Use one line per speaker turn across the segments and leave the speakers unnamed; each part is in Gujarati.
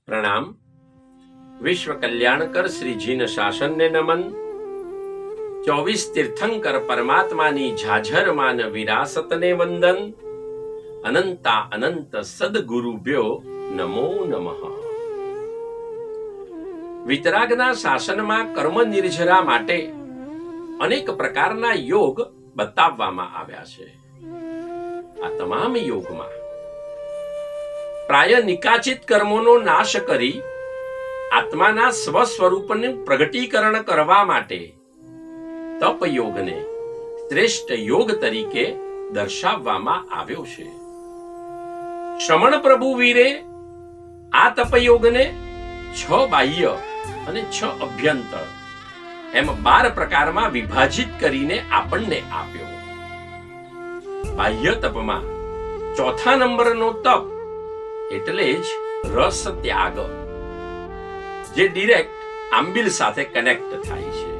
પ્રણામ. વિશ્વ કલ્યાણકર શ્રીજીન શાસનને નમન. 24 તીર્થંકર પરમાત્માની ઝાઝર માન વિરાસતને વંદન. અનંતા અનંત સદગુરુભ્યો નમો નમઃ. વિતરાગના શાસનમાં કર્મ નિર્જરા માટે અનેક પ્રકારના યોગ બતાવવામાં આવ્યા છે. આ તમામ યોગમાં પ્રાય નિકાચિત કર્મોનો નાશ કરી આત્માના સ્વ સ્વરૂપનું પ્રગટીકરણ કરવા માટે તપ યોગને શ્રેષ્ઠ યોગ તરીકે દર્શાવવામાં આવ્યો છે. શ્રમણ પ્રભુ વીરે આ તપ યોગને 6 બાહ્ય અને 6 અભ્યંતર એમ 12 પ્રકારમાં વિભાજિત કરીને આપણને આપ્યો. બાહ્ય તપમાં ચોથા નંબરનો તપ એટલે જ રસ ત્યાગ, જે ડિરેક્ટ આંબિલ સાથે કનેક્ટ થાય છે.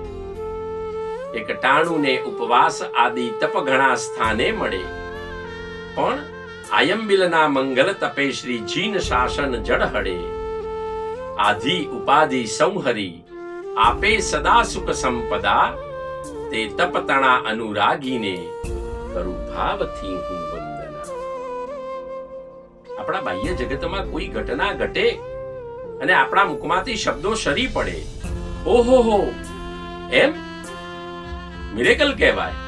એક ટાણુને ઉપવાસ આદિ તપ ઘણા સ્થાને મળે, પણ આયંબિલના મંગલ તપે શ્રી જીન શાસન જડહડે. આધિ ઉપાધિ સંહરી આપે સદા સુખ સંપદા. તે તપતણા અનુરાગીને કરું ભાવથી હું વંદના. આપણા બાહ્ય જગતમાં કોઈ ઘટના ઘટે અને આપણા મુખમાંથી શબ્દો સરી પડે, ઓહો એમ મિરેકલ કહેવાય,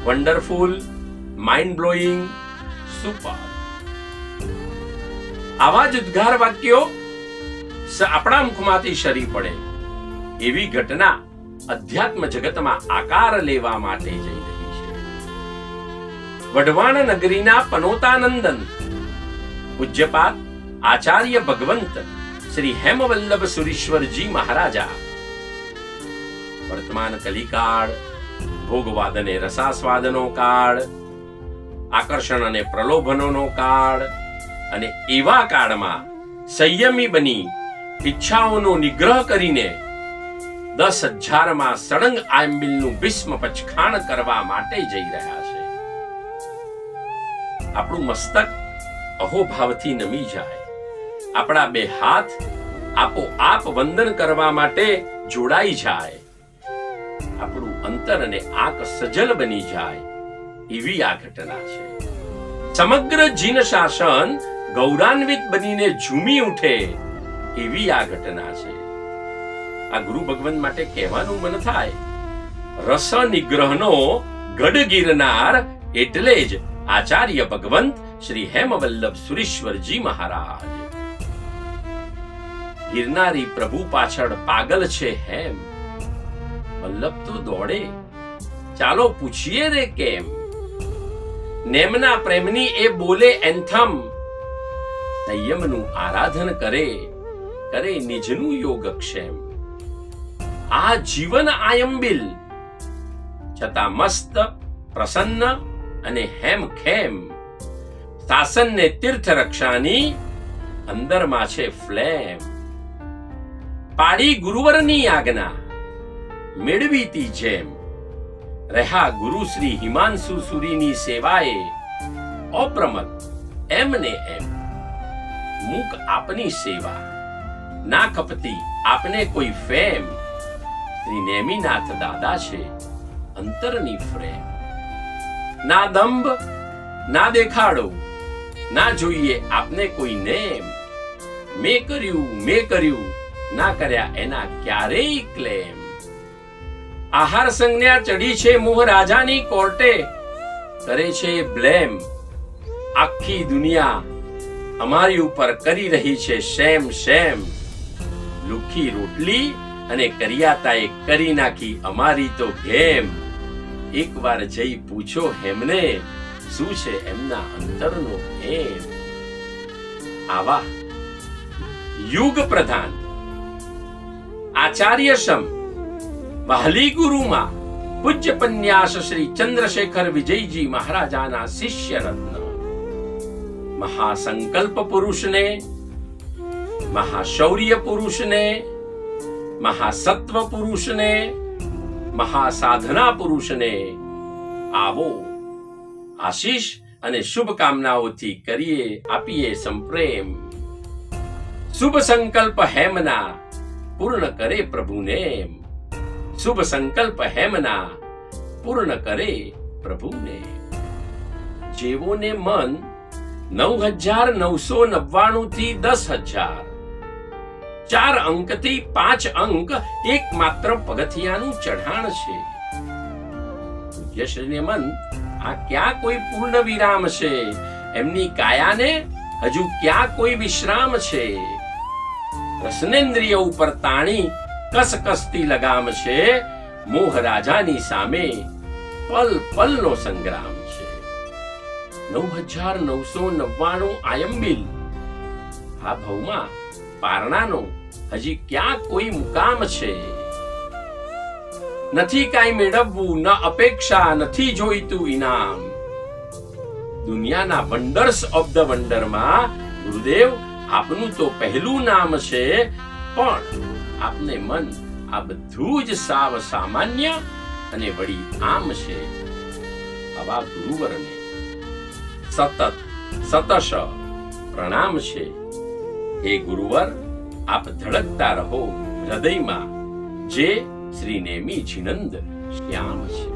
વન્ડરફુલ, માઇન્ડ બ્લોઈંગ, સુપર. આવા જ ઉદ્ગાર વાક્યો આપણા મુખમાંથી સરી પડે, એવી ઘટના અધ્યાત્મ જગતમાં આકાર લેવા માટે જઈ રહી છે. વઢવાણ નગરીના પનોતાનંદન પૂજ્યપાદ આચાર્ય ભગવંત શ્રી હેમવલ્લભ સુરીશ્વરજી મહારાજા વર્તમાન કલિકાળ, ભોગવાદ અને રસાસ્વાદનો કાળ, આકર્ષણ અને પ્રલોભનોનો કાળ, અને એવા કાળમાં સંયમી બની ઈચ્છાઓનો નિગ્રહ કરીને 10,000માં સળંગ આંબિલનું ભીષ્મ પચખાણ કરવા માટે જઈ રહ્યા છે. આપણું મસ્તક અહોભાવથી નમી જાય, આપણા 2 હાથ આપોઆપ વંદન કરવા માટે જોડાઈ જાય, આપણું અંતર અને આંખ સજલ બની જાય, એવી આ ઘટના છે. સમગ્ર જીન શાસન ગૌરાન્વિત બનીને ઝૂમી ઉઠે, એવી આ ઘટના છે. આ ગુરુ ભગવંત માટે કહેવાનું મન થાય, રસ નિગ્રહનો ગઢ ગિરનાર એટલે જ આચાર્ય ભગવંત શ્રી હેમવલ્લભ સુરીશ્વરજી મહારાજ. ગિરનારી પ્રભુ પાછળ પાગલ છે હેમ, વલ્લભ તો દોડે, ચાલો પૂછીએ રે કેમ. નેમના પ્રેમની એ બોલે એન્થમ, સંયમનું આરાધન કરે, કરે નિજનું યોગક્ષેમ. આ જીવન આયંબિલ છતાં મસ્ત, પ્રસન્ન અને હેમખેમ. શાસનને તીર્થ રક્ષાની અંદરમાં છે ફ્લેમ. પાડી ગુરુવરની આજ્ઞા મેળવીતી જેમ, રહ્યા ગુરુ શ્રી હિમાંશુ સુરીની સેવાએ. અપ્રમત એમને એમ મૂક આપની સેવા, ના ખપતી આપને કોઈ ફેમ. શ્રી નેમિનાથ દાદા છે અંતરની ફ્રેમ. ના દંભ ના દેખાડો, ના જોઈએ આપને કોઈ નેમ. મેં કર્યું ના કર્યા એના ક્યારેય ક્લેમ. આહાર સંજ્ઞા ચડી છે મોહ રાજાની કોર્ટે, કરે છે બ્લેમ. આખી દુનિયા અમારી ઉપર કરી રહી છે શેમ શેમ. લુખી રોટલી અને કરિયાતાએ કરી નાખી અમારી તો ગેમ. એકવાર જઈ પૂછો હેમને, શું છે એમના અંતરનો એમ. આવા યુગ પ્રધાન આચાર્ય સમ વહાલી ગુરુમાં પૂજ્ય પન્યાસ શ્રી ચંદ્રશેખર વિજયજી મહારાજાના શિષ્ય રત્ન, મહાસંકલ્પ પુરુષને, મહાશૌર્ય પુરુષને, મહાસત્વ પુરુષને, મહાસાધના પુરુષને આવો આશીષ અને શુભકામનાઓથી આપીએ સંપ્રેમ. શુભ સંકલ્પ હેમના પૂર્ણ કરે પ્રભુને. શુભ સંકલ્પ હેમના પૂર્ણ કરે પ્રભુને. જેવોને મન 9999 થી 10,000, 4 અંકથી 5 અંક એકમાત્ર પગથિયાનું ચઢાણ છે. પૂજ્યશ્રીને મન આ ક્યાં કોઈ પૂર્ણ વિરામ છે? એમની કાયાને હજુ ક્યાં કોઈ વિશ્રામ છે? રસનેન્દ્રિય ઉપર તાણી કસકસતી લગામ છે. મોહ રાજાની સામે પલ પલનો સંગ્રામ છે. 9999 આયંબિલ આ ભવમાં પારણાનો હજી ક્યાં કોઈ મુકામ છે? નથી કાંઈ મેળવવું, ન અપેક્ષા, નથી જોઈતું ઇનામ. દુનિયાના વંડર્સ ઓફ ધ વંડરમાં ગુરુદેવ આપનું તો પહેલું નામ છે, પણ આપને મન આ બધું જ સાવ સામાન્ય અને વળી આમ છે. આવા ગુરુવરને સતશ પ્રણામ છે. હે ગુરુવર, આપ ધડકતા રહો હૃદયમાં, જે શ્રી નેમી જીનંદ શ્યામ છે.